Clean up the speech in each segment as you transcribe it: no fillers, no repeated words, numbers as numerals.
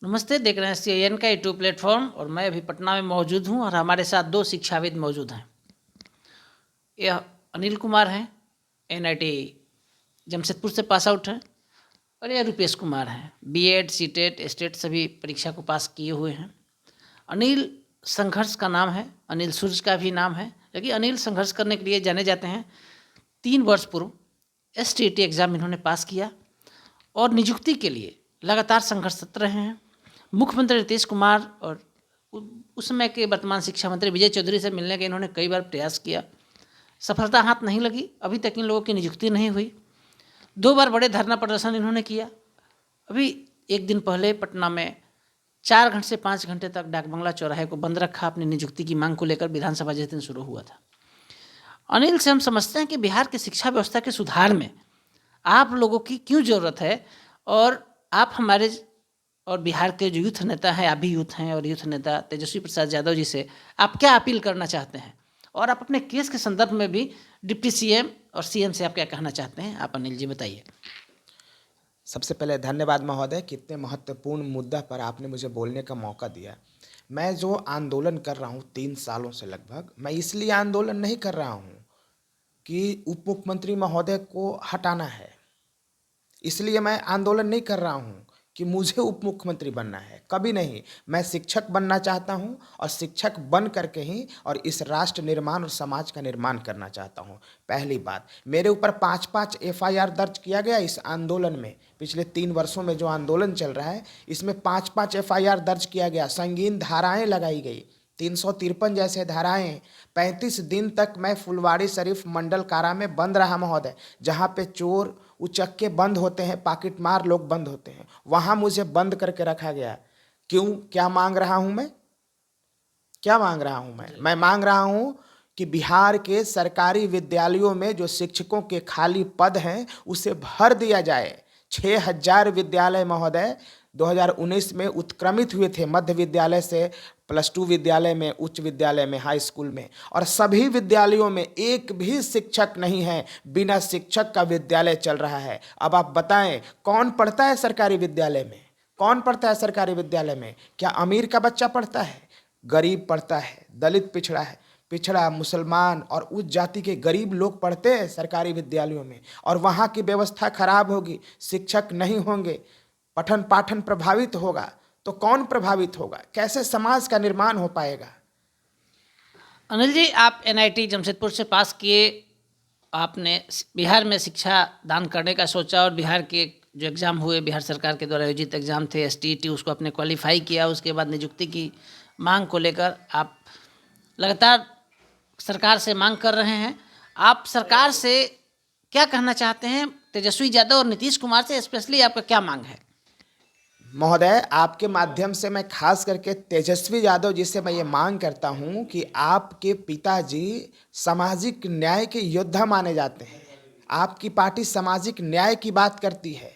नमस्ते, देख रहे हैं CIN का यूट्यूब प्लेटफॉर्म और मैं अभी पटना में मौजूद हूं और हमारे साथ दो शिक्षाविद मौजूद हैं। यह अनिल कुमार हैं, NIT जमशेदपुर से पास आउट हैं, और यह रुपेश कुमार हैं, B.Ed, C.Tet, स्टेट सभी परीक्षा को पास किए हुए हैं। अनिल संघर्ष का नाम है, अनिल सूर्य का भी नाम है, लेकिन अनिल संघर्ष करने के लिए जाने जाते हैं। 3 वर्ष पूर्व STT एग्ज़ाम इन्होंने पास किया और नियुक्ति के लिए लगातार संघर्षरत रहे हैं। मुख्यमंत्री नीतीश कुमार और उस समय के वर्तमान शिक्षा मंत्री विजय चौधरी से मिलने का इन्होंने कई बार प्रयास किया, सफलता हाथ नहीं लगी। अभी तक इन लोगों की नियुक्ति नहीं हुई। 2 बार बड़े धरना प्रदर्शन इन्होंने किया। अभी एक दिन पहले पटना में 4 घंटे से 5 घंटे तक डाक बंगला चौराहे को बंद रखा अपनी नियुक्ति की मांग को लेकर। विधानसभा जिस दिन शुरू हुआ था, अनिल से हम समझते हैं कि बिहार की शिक्षा व्यवस्था के सुधार में आप लोगों की क्यों ज़रूरत है, और आप हमारे और बिहार के जो यूथ नेता हैं, आप भी यूथ हैं, और यूथ नेता तेजस्वी प्रसाद यादव जी से आप क्या अपील करना चाहते हैं, और आप अपने केस के संदर्भ में भी डिप्टी CM और CM से आप क्या कहना चाहते हैं? आप अनिल जी बताइए। सबसे पहले धन्यवाद महोदय कि इतने महत्वपूर्ण मुद्दा पर आपने मुझे बोलने का मौका दिया। मैं जो आंदोलन कर रहा हूँ 3 सालों से लगभग, मैं इसलिए आंदोलन नहीं कर रहा हूँ कि उप मुख्यमंत्री महोदय को हटाना है, इसलिए मैं आंदोलन नहीं कर रहा हूँ कि मुझे उप मुख्यमंत्री बनना है, कभी नहीं। मैं शिक्षक बनना चाहता हूँ और शिक्षक बन करके ही और इस राष्ट्र निर्माण और समाज का निर्माण करना चाहता हूँ। पहली बात, मेरे ऊपर 5-5 FIR दर्ज किया गया इस आंदोलन में। पिछले 3 वर्षों में जो आंदोलन चल रहा है, इसमें 5-5 FIR दर्ज किया गया, संगीन धाराएं लगाई गई, 353 जैसे धाराएं। 35 दिन तक मैं फुलवाड़ी शरीफ मंडल कारा में बंद रहा महोदय, जहाँ पे चोर उचक्के बंद होते हैं, पाकिट मार लोग बंद होते हैं, वहाँ मुझे बंद करके रखा गया। क्यों? क्या मांग रहा हूँ मैं? क्या मांग रहा हूँ मैं मांग रहा हूँ कि बिहार के सरकारी विद्यालयों में जो शिक्षकों के खाली पद हैं उसे भर दिया जाए। 6000 विद्यालय महोदय 2019 में उत्क्रमित हुए थे, मध्य विद्यालय से +2 विद्यालय में, उच्च विद्यालय में, हाई स्कूल में, और सभी विद्यालयों में एक भी शिक्षक नहीं है। बिना शिक्षक का विद्यालय चल रहा है। अब आप बताएं, कौन पढ़ता है सरकारी विद्यालय में? कौन पढ़ता है सरकारी विद्यालय में? क्या अमीर का बच्चा पढ़ता है? गरीब पढ़ता है, दलित पिछड़ा मुसलमान और उच्च जाति के गरीब लोग पढ़ते हैं सरकारी विद्यालयों में, और वहाँ की व्यवस्था खराब होगी, शिक्षक नहीं होंगे, पठन पाठन प्रभावित होगा, तो कौन प्रभावित होगा? कैसे समाज का निर्माण हो पाएगा? अनिल जी, आप NIT जमशेदपुर से पास किए, आपने बिहार में शिक्षा दान करने का सोचा और बिहार के जो एग्ज़ाम हुए, बिहार सरकार के द्वारा आयोजित एग्ज़ाम थे STT, उसको आपने क्वालिफाई किया। उसके बाद नियुक्ति की मांग को लेकर आप लगातार सरकार से मांग कर रहे हैं। आप सरकार से क्या कहना चाहते हैं? तेजस्वी यादव और नीतीश कुमार से स्पेशली आपका क्या मांग है? महोदय, आपके माध्यम से मैं खास करके तेजस्वी यादव जी से मैं ये मांग करता हूँ कि आपके पिताजी सामाजिक न्याय के योद्धा माने जाते हैं। आपकी पार्टी सामाजिक न्याय की बात करती है,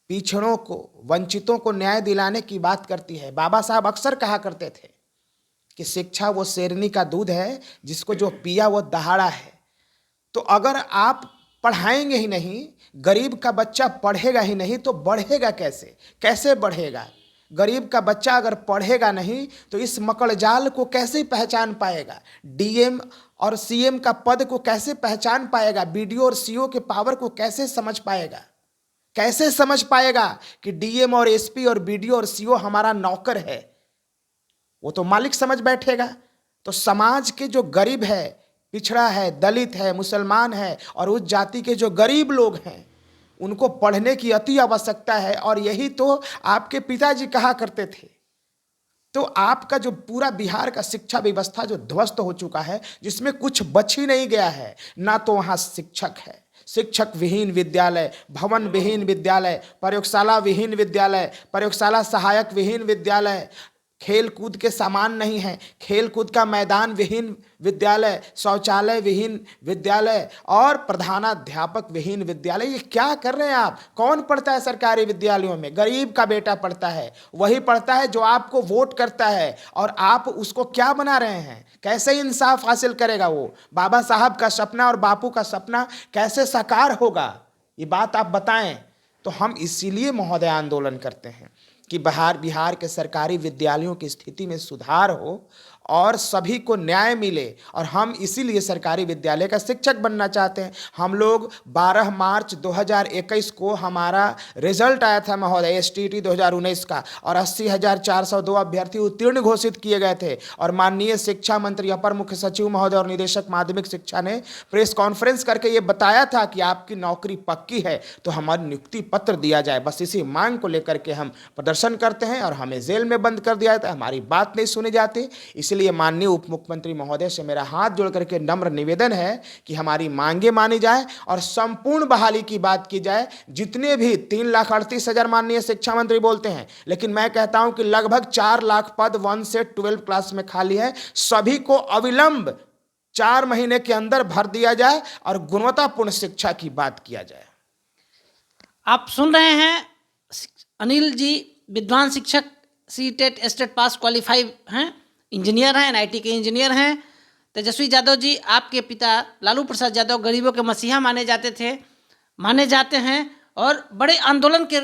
पिछड़ों को, वंचितों को न्याय दिलाने की बात करती है। बाबा साहब अक्सर कहा करते थे कि शिक्षा वो शेरनी का दूध है, जिसको जो पिया वो दहाड़ा है। तो अगर आप पढ़ाएंगे ही नहीं, गरीब का बच्चा पढ़ेगा ही नहीं, तो बढ़ेगा कैसे? कैसे बढ़ेगा? गरीब का बच्चा अगर पढ़ेगा नहीं तो इस मकड़जाल को कैसे पहचान पाएगा? DM और CM का पद को कैसे पहचान पाएगा? BDO और CO के पावर को कैसे समझ पाएगा? कैसे समझ पाएगा कि DM और SP और BDO और CO हमारा नौकर है? वो तो मालिक समझ बैठेगा। तो समाज के जो गरीब है, पिछड़ा है, दलित है, मुसलमान है और उस जाति के जो गरीब लोग हैं, उनको पढ़ने की अति आवश्यकता है, और यही तो आपके पिताजी कहा करते थे। तो आपका जो पूरा बिहार का शिक्षा व्यवस्था जो ध्वस्त हो चुका है, जिसमें कुछ बच ही नहीं गया है, ना तो वहाँ शिक्षक है, शिक्षक विहीन विद्यालय, भवन विहीन विद्यालय, प्रयोगशाला विहीन विद्यालय, प्रयोगशाला सहायक विहीन विद्यालय, खेल कूद के सामान नहीं है, खेल कूद का मैदान विहीन विद्यालय, शौचालय विहीन विद्यालय और प्रधानाध्यापक विहीन विद्यालय। ये क्या कर रहे हैं आप? कौन पढ़ता है सरकारी विद्यालयों में? गरीब का बेटा पढ़ता है, वही पढ़ता है जो आपको वोट करता है, और आप उसको क्या बना रहे हैं? कैसे इंसाफ हासिल करेगा वो? बाबा साहब का सपना और बापू का सपना कैसे साकार होगा? ये बात आप बताएं। तो हम इसीलिए महोदय आंदोलन करते हैं कि बिहार के सरकारी विद्यालयों की स्थिति में सुधार हो और सभी को न्याय मिले। और हम इसीलिए सरकारी विद्यालय का शिक्षक बनना चाहते हैं। हम लोग 12 मार्च 2021 को हमारा रिजल्ट आया था महोदय STT 2019 का, और 80,402 अभ्यर्थी उत्तीर्ण घोषित किए गए थे। और माननीय शिक्षा मंत्री, अपर मुख्य सचिव महोदय और निदेशक माध्यमिक शिक्षा ने प्रेस कॉन्फ्रेंस करके ये बताया था कि आपकी नौकरी पक्की है तो हमारा नियुक्ति पत्र दिया जाए। बस इसी मांग को लेकर के हम प्रदर्शन करते हैं और हमें जेल में बंद कर दिया जाता है, हमारी बात नहीं सुनी जाती। इसलिए माननीय उप मुख्यमंत्री महोदय से मेरा हाथ जोड़ करके नम्र निवेदन है कि हमारी मांगे मानी जाए और संपूर्ण बहाली की बात की जाए। जितने भी 3,38,000 माननीय शिक्षा मंत्री बोलते हैं, लेकिन मैं कहता हूं कि लगभग 4 लाख पद 1 से 12 क्लास में खाली है। सभी को अविलंब 4 महीने के अंदर भर दिया जाए और गुणवत्तापूर्ण शिक्षा की बात किया जाए। आप सुन रहे हैं अनिल जी, विद्वान शिक्षक, सीटेट स्टेट पास क्वालिफाई हैं, इंजीनियर हैं, NIT के इंजीनियर हैं। तेजस्वी यादव जी, आपके पिता लालू प्रसाद यादव गरीबों के मसीहा माने जाते हैं और बड़े आंदोलन के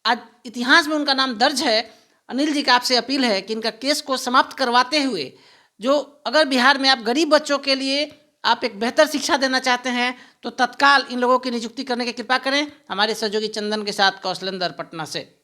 आज इतिहास में उनका नाम दर्ज है। अनिल जी का आपसे अपील है कि इनका केस को समाप्त करवाते हुए, जो अगर बिहार में आप गरीब बच्चों के लिए आप एक बेहतर शिक्षा देना चाहते हैं तो तत्काल इन लोगों की नियुक्ति करने की कृपा करें। हमारे सहयोगी चंदन के साथ कौशलेंद्र, पटना से।